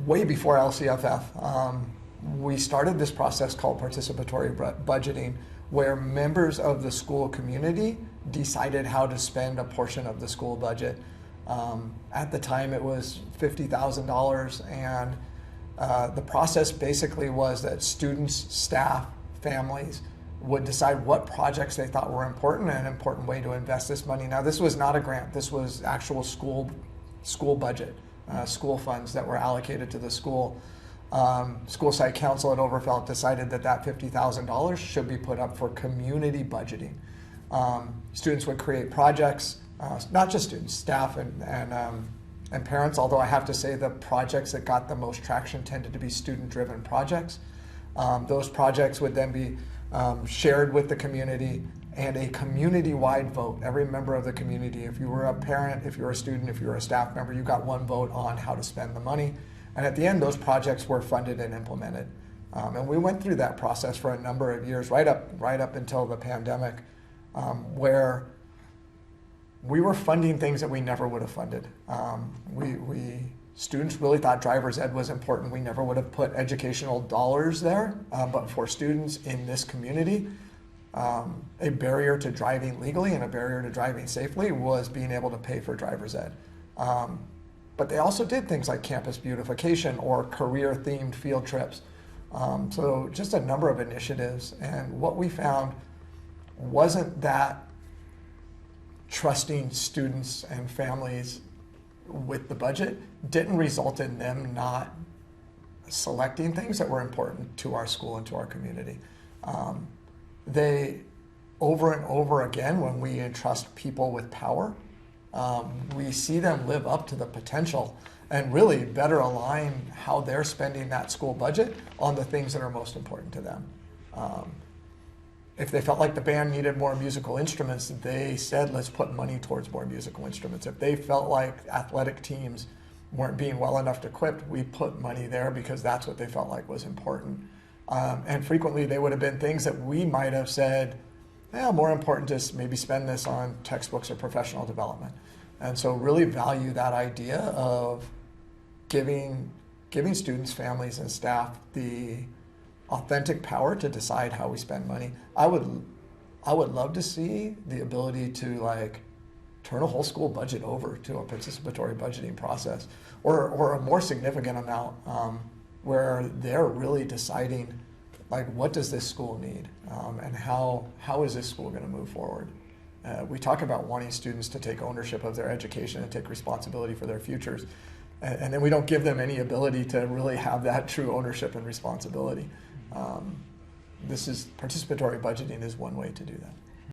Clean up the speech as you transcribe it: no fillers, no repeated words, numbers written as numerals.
way before LCFF, we started this process called participatory budgeting, where members of the school community decided how to spend a portion of the school budget. At the time, it was $50,000, and the process basically was that students, staff, families would decide what projects they thought were important and an important way to invest this money. Now, this was not a grant. This was actual school budget, school funds that were allocated to the school. School site council at Overfelt decided that that $50,000 should be put up for community budgeting. Students would create projects, not just students, staff and parents, although I have to say the projects that got the most traction tended to be student-driven projects. Those projects would then be shared with the community, and a community-wide vote. Every member of the community, if you were a parent, if you were a student, if you were a staff member, you got one vote on how to spend the money. And at the end, those projects were funded and implemented. And we went through that process for a number of years, right up until the pandemic, where we were funding things that we never would have funded. Students really thought driver's ed was important. We never would have put educational dollars there, but for students in this community, a barrier to driving legally and a barrier to driving safely was being able to pay for driver's ed. But they also did things like campus beautification or career-themed field trips. So just a number of initiatives. And what we found wasn't that trusting students and families with the budget didn't result in them not selecting things that were important to our school and to our community. They, over and over again, when we entrust people with power, we see them live up to the potential and really better align how they're spending that school budget on the things that are most important to them. If they felt like the band needed more musical instruments, they said, let's put money towards more musical instruments. If they felt like athletic teams weren't being well enough equipped, we put money there because that's what they felt like was important. And frequently they would have been things that we might have said, more important to maybe spend this on textbooks or professional development. And so really value that idea of giving students, families, and staff the authentic power to decide how we spend money. I would love to see the ability to turn a whole school budget over to a participatory budgeting process, or a more significant amount where they're really deciding what does this school need and how is this school going to move forward. We talk about wanting students to take ownership of their education and take responsibility for their futures, and then we don't give them any ability to really have that true ownership and responsibility. Participatory budgeting is one way to do that.